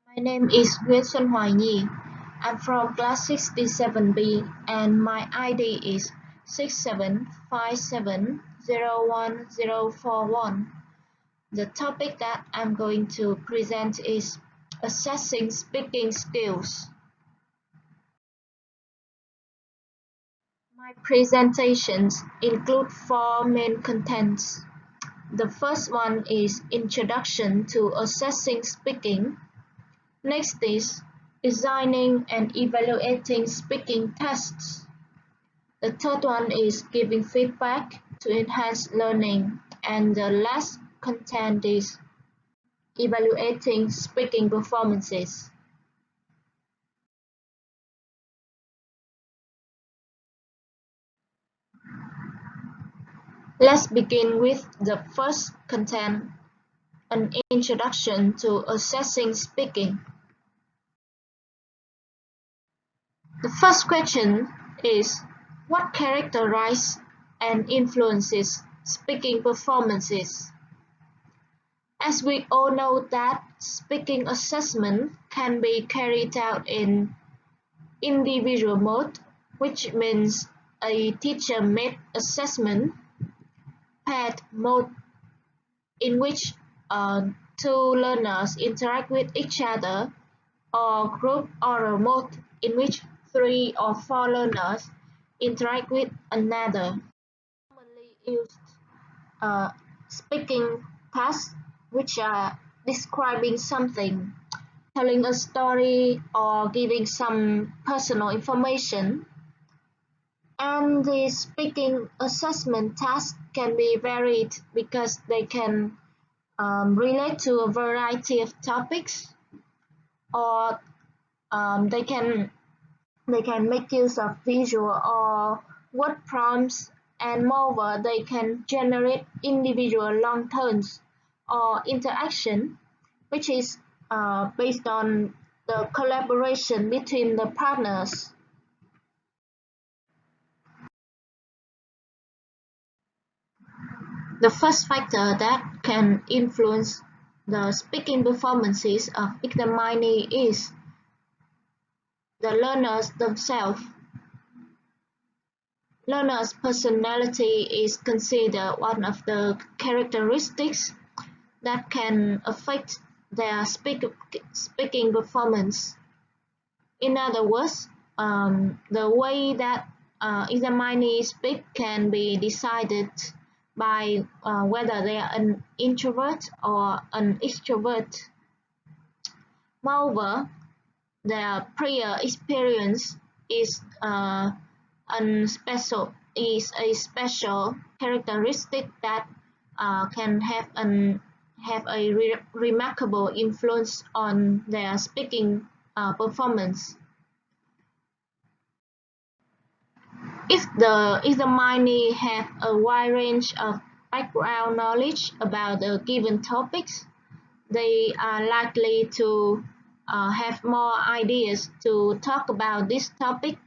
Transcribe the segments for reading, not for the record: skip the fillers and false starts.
My name is Nguyễn Xuân Hoài Nhi. I'm from class 67B and my ID is 67570141. The topic that I'm going to present is assessing speaking skills. My presentations include four main contents. The first one is Introduction to Assessing Speaking. Next is designing and evaluating speaking tests. The third one is giving feedback to enhance learning. And the last content is evaluating speaking performances. Let's begin with the first content, an introduction to assessing speaking. The first question is, what characterizes and influences speaking performances? As we all know that speaking assessment can be carried out in individual mode, which means a teacher-made assessment, paired mode, in which two learners interact with each other, or group oral mode, in which 3 or 4 learners interact with another. Commonly used speaking tasks, which are describing something, telling a story, or giving some personal information. And the speaking assessment tasks can be varied because they can relate to a variety of topics, or they can make use of visual or word prompts, and moreover they can generate individual long terms or interaction, which is based on the collaboration between the partners. The first factor that can influence the speaking performances of examinee is the learners themselves. Learners' personality is considered one of the characteristics that can affect their speaking performance. In other words, the way that examinees speak can be decided by whether they are an introvert or an extrovert. Moreover, their prior experience is a special characteristic that can have a remarkable influence on their speaking performance. If the examinee have a wide range of background knowledge about the given topics, they are likely to have more ideas to talk about this topic,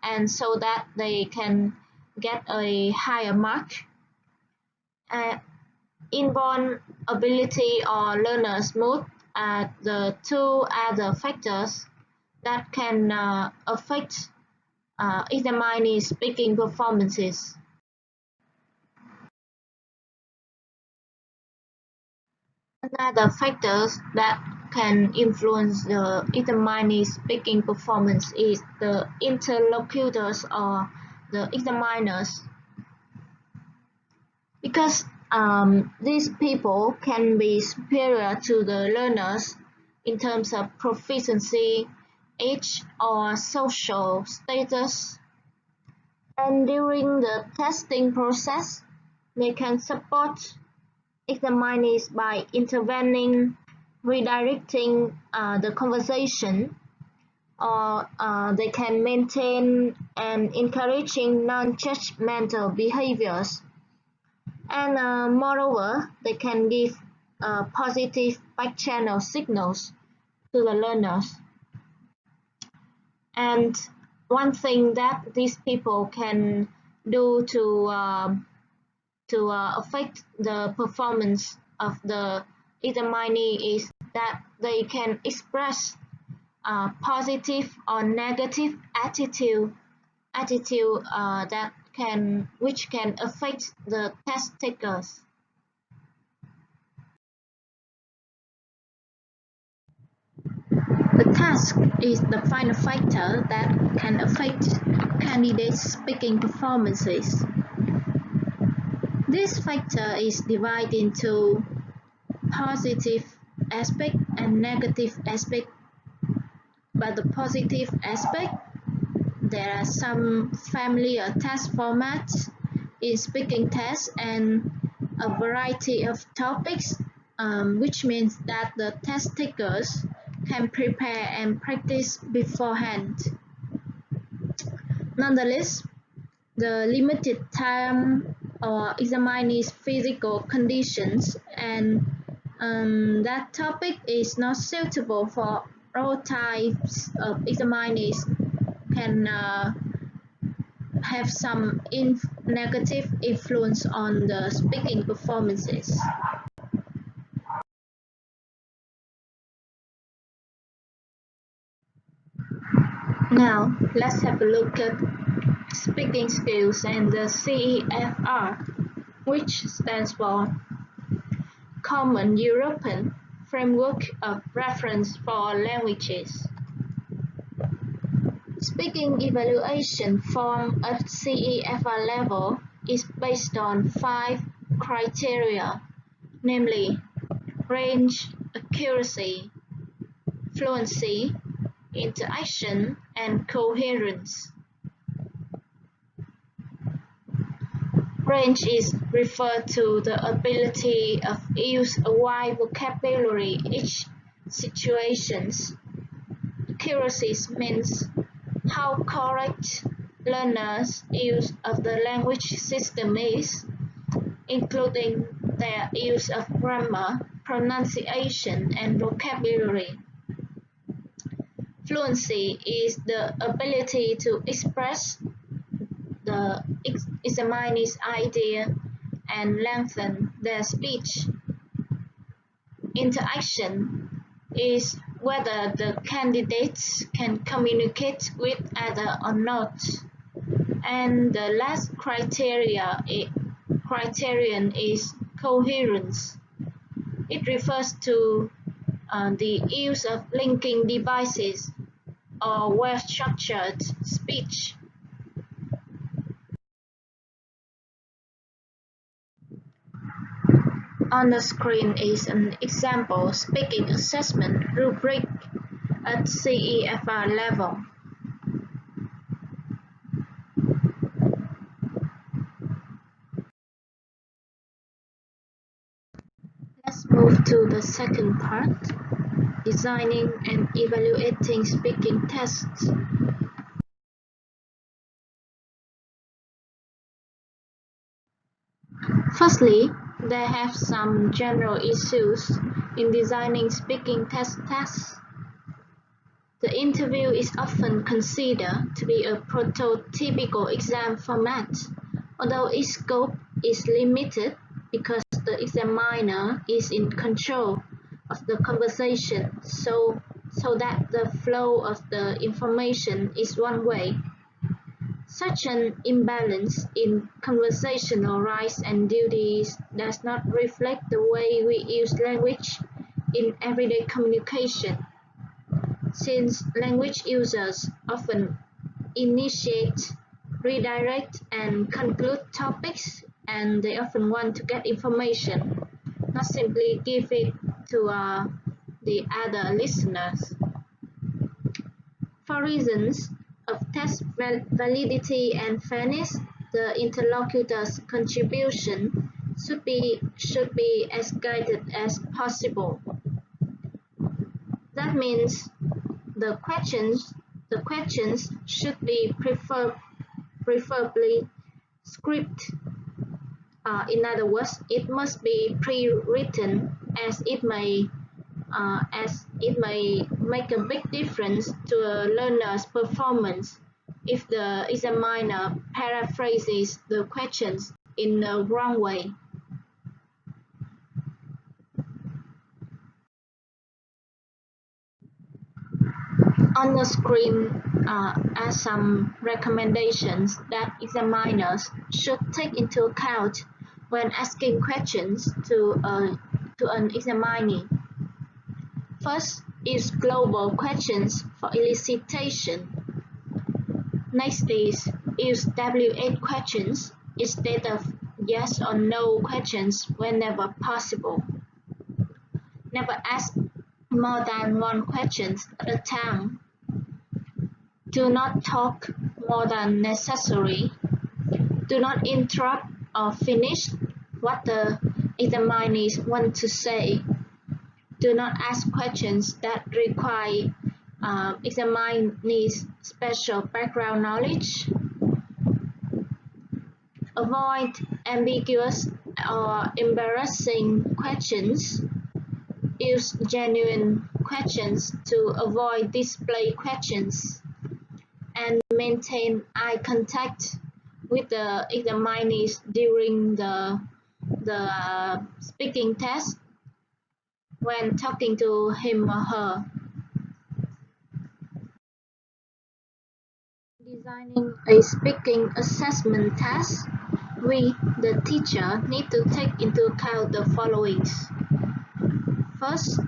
and so that they can get a higher mark. Inborn ability or learner's mood are the two other factors that can affect examinee speaking performances. Another factors that can influence the examinee speaking performance is the interlocutors or the examiners. Because these people can be superior to the learners in terms of proficiency, age, or social status. And during the testing process, they can support examinees by intervening, redirecting the conversation, or they can maintain and encouraging non-judgmental behaviors. And moreover, they can give positive back-channel signals to the learners. And one thing that these people can do to affect the performance of the examinee is that they can express positive or negative attitude which can affect the test takers. The task is the final factor that can affect candidates' speaking performances. This factor is divided into positive aspect and negative aspect. By the positive aspect, there are some familiar test formats in speaking tests and a variety of topics, which means that the test takers can prepare and practice beforehand. Nonetheless, the limited time or examinee's physical conditions and that topic is not suitable for all types of examinees can have some negative influence on the speaking performances. Now, let's have a look at speaking skills and the CEFR, which stands for Common European Framework of Reference for Languages. Speaking evaluation form at CEFR level is based on 5 criteria, namely range, accuracy, fluency, interaction, and coherence. Range is referred to the ability of use a wide vocabulary in each situations. Accuracy means how correct learners' use of the language system is, including their use of grammar, pronunciation, and vocabulary. Fluency is the ability to express the examinee's idea and lengthen their speech. Interaction is whether the candidates can communicate with others or not. And the last criterion is coherence. It refers to the use of linking devices or well-structured speech. On the screen is an example speaking assessment rubric at CEFR level. Let's move to the second part, designing and evaluating speaking tests. Firstly, there have some general issues in designing speaking tests. The interview is often considered to be a prototypical exam format, although its scope is limited because the examiner is in control of the conversation, so that the flow of the information is one way. Such an imbalance in conversational rights and duties does not reflect the way we use language in everyday communication. Since language users often initiate, redirect, and conclude topics, and they often want to get information, not simply give it to the other listeners. For reasons of test validity and fairness, the interlocutor's contribution should be as guided as possible. That means the questions should be preferably scripted. In other words, it must be pre-written as it may make a big difference to a learner's performance if the examiner paraphrases the questions in the wrong way. On the screen are some recommendations that examiners should take into account when asking questions to an examinee. First is global questions for elicitation. Next is use W8 questions instead of yes or no questions whenever possible. Never ask more than one question at a time. Do not talk more than necessary. Do not interrupt or finish what the examinees want to say. Do not ask questions that require examinees' special background knowledge. Avoid ambiguous or embarrassing questions. Use genuine questions to avoid display questions. And maintain eye contact with the examinees during the speaking test when talking to him or her. Designing a speaking assessment test, we, the teacher, need to take into account the following. First,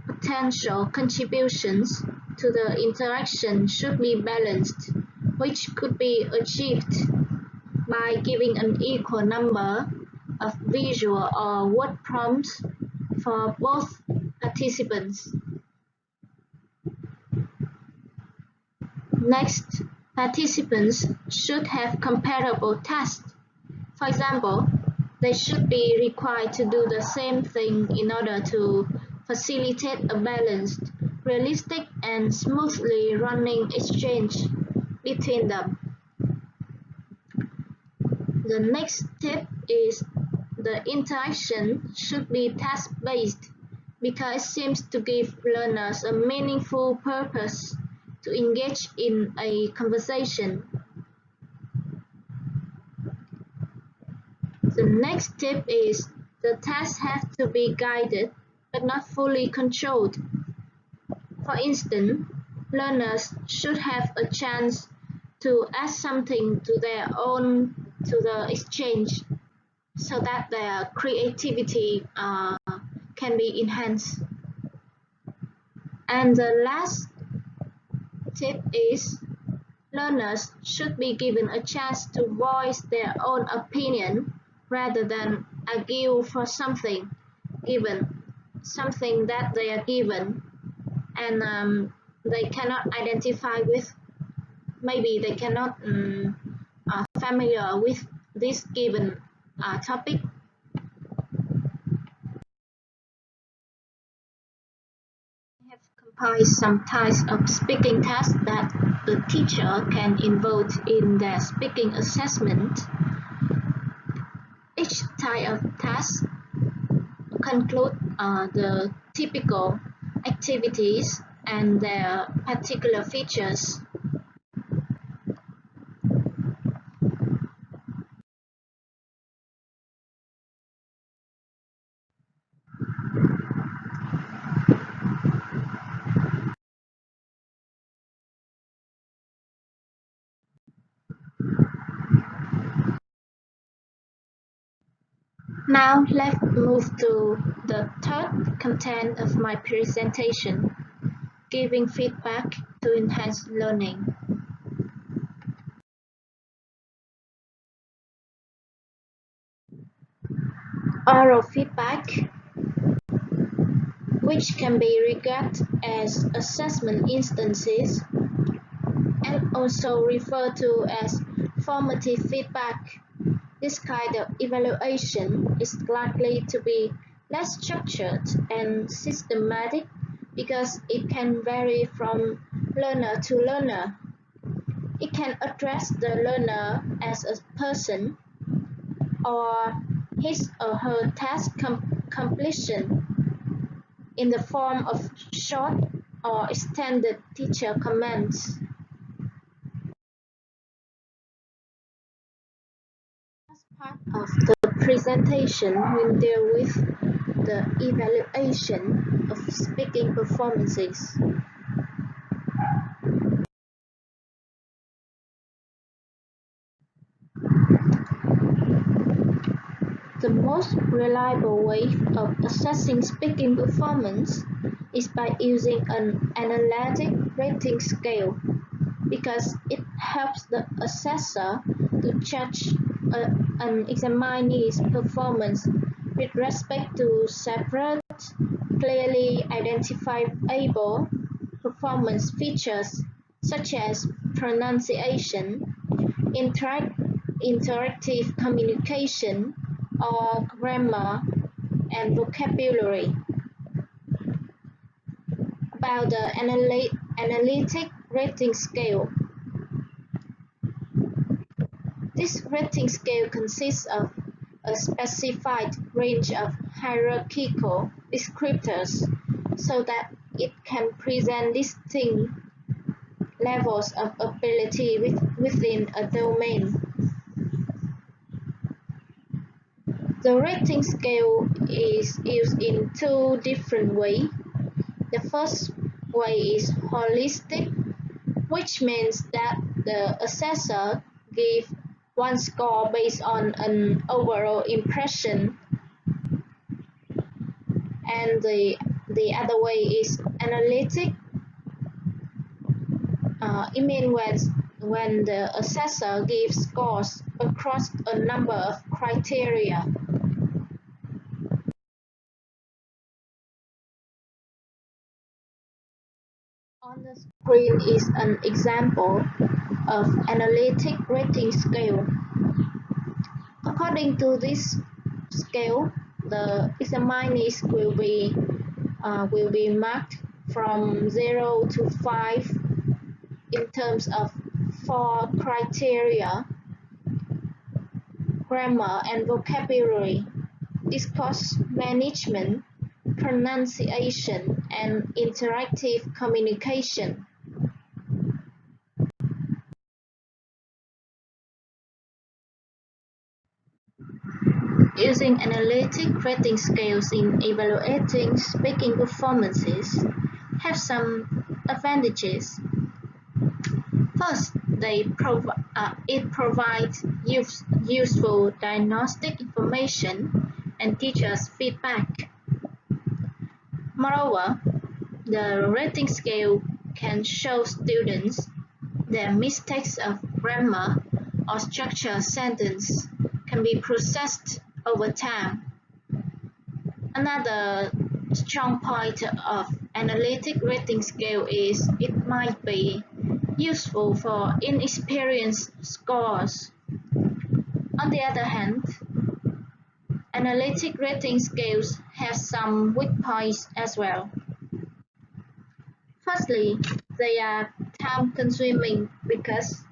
potential contributions to the interaction should be balanced, which could be achieved by giving an equal number of visual or word prompts for both participants. Next, participants should have comparable tasks. For example, they should be required to do the same thing in order to facilitate a balanced, realistic, and smoothly running exchange between them. The next tip is the interaction should be task-based because it seems to give learners a meaningful purpose to engage in a conversation. The next tip is the tasks have to be guided but not fully controlled. For instance, learners should have a chance to add something to the exchange so that their creativity can be enhanced. And the last tip is learners should be given a chance to voice their own opinion rather than argue for something that they are given and they cannot identify with. Maybe they cannot familiar with this given topic. I have compiled some types of speaking tasks that the teacher can involve in their speaking assessment. Each type of task concludes the typical activities and their particular features. Now let's move to the third content of my presentation, giving feedback to enhance learning. Oral feedback, which can be regarded as assessment instances and also referred to as formative feedback. This kind of evaluation is likely to be less structured and systematic because it can vary from learner to learner. It can address the learner as a person or his or her task completion in the form of short or extended teacher comments. As part of the presentation, we'll deal with the evaluation of speaking performances. most reliable way of assessing speaking performance is by using an analytic rating scale because it helps the assessor to judge an examinee's performance with respect to separate, clearly identifiable performance features such as pronunciation, interactive communication, or grammar and vocabulary. About the analytic rating scale. This rating scale consists of a specified range of hierarchical descriptors so that it can present distinct levels of ability within a domain. The rating scale is used in two different ways. The first way is holistic, which means that the assessor gives one score based on an overall impression, and the other way is analytic. It means when the assessor gives scores across a number of criteria. On the screen is an example of analytic rating scale. According to this scale, the examinees will be marked from 0 to 5 in terms of 4 criteria: grammar and vocabulary, discourse management, pronunciation, and interactive communication. Using analytic rating scales in evaluating speaking performances have some advantages. First, it provides useful diagnostic information and teachers' feedback. Moreover, the rating scale can show students their mistakes of grammar or structured sentence can be processed over time. Another strong point of analytic rating scale is it might be useful for inexperienced scholars. On the other hand, analytic rating scales have some weak points as well. Firstly, they are time-consuming because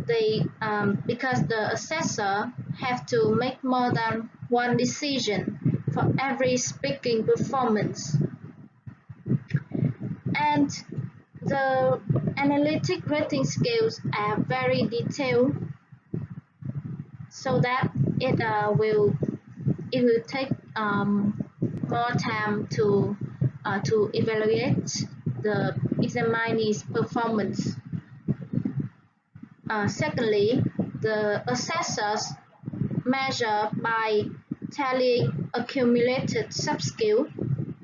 the assessor have to make more than one decision for every speaking performance. And the analytic rating scales are very detailed, so that it will take more time to evaluate the examinee's performance. Secondly, the assessors measure by tallying accumulated sub-skill.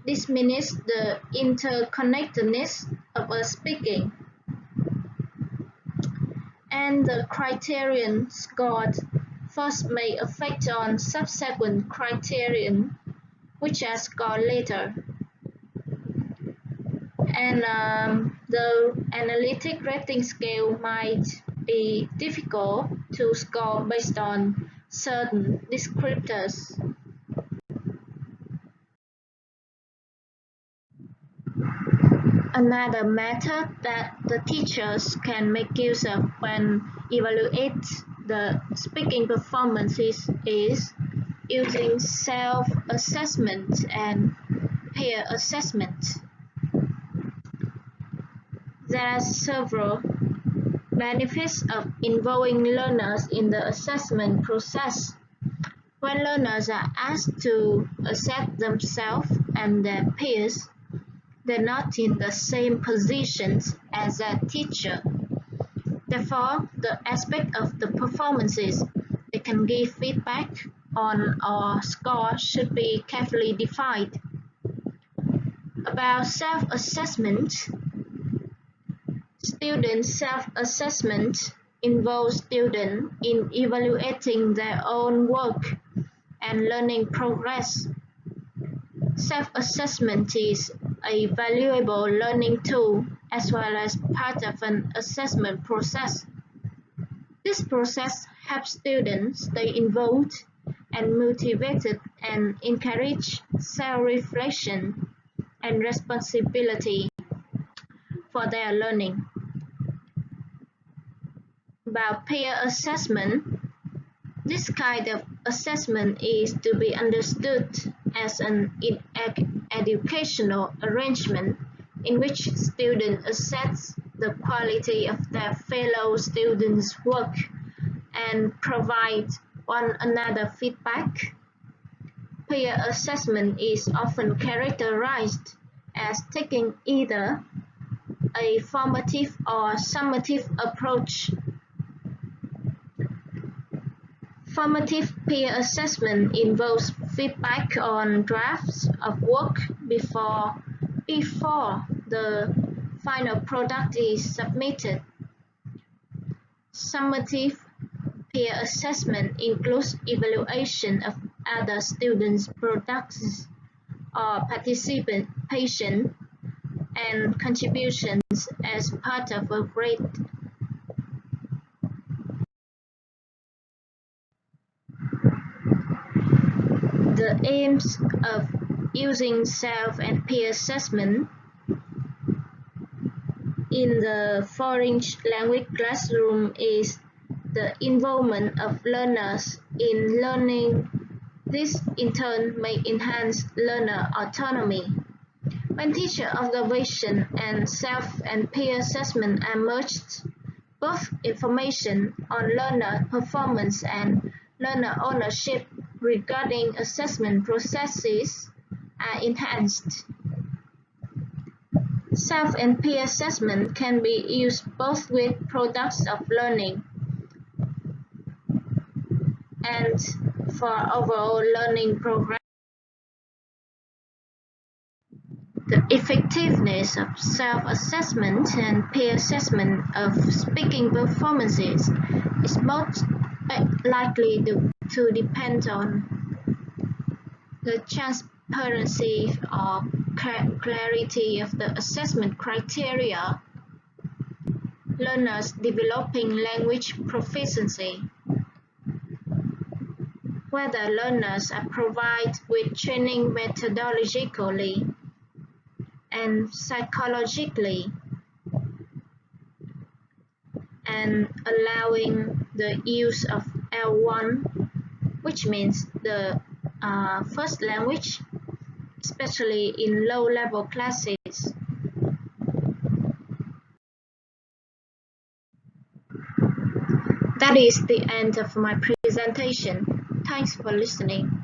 This means the interconnectedness of a speaking. And the criterion scored first may affect on subsequent criterion, which are scored later. And the analytic rating scale might be difficult to score based on certain descriptors. Another method that the teachers can make use of when evaluate the speaking performances is using self-assessment and peer assessment. There are several benefits of involving learners in the assessment process. When learners are asked to assess themselves and their peers, they're not in the same positions as a teacher. Therefore, the aspect of the performances, they can give feedback on or score should be carefully defined. About self-assessment, student self-assessment involves students in evaluating their own work and learning progress. Self-assessment is a valuable learning tool as well as part of an assessment process. This process helps students stay involved and motivated and encourage self-reflection and responsibility for their learning. About peer assessment, this kind of assessment is to be understood as an educational arrangement in which students assess the quality of their fellow students' work and provide one another feedback. Peer assessment is often characterized as taking either a formative or summative approach. Formative peer assessment involves feedback on drafts of work before the final product is submitted. Summative peer assessment includes evaluation of other students' products or participation and contributions as part of a grade. The aims of using self and peer assessment in the foreign language classroom is the involvement of learners in learning. This in turn may enhance learner autonomy. When teacher observation and self and peer assessment are merged, both information on learner performance and learner ownership regarding assessment processes are enhanced. Self and peer assessment can be used both with products of learning and for overall learning programs. The effectiveness of self-assessment and peer assessment of speaking performances is most likely to depend on the transparency or clarity of the assessment criteria, learners developing language proficiency, whether learners are provided with training methodologically and psychologically, and allowing the use of L1, which means the first language, especially in low-level classes. That is the end of my presentation. Thanks for listening.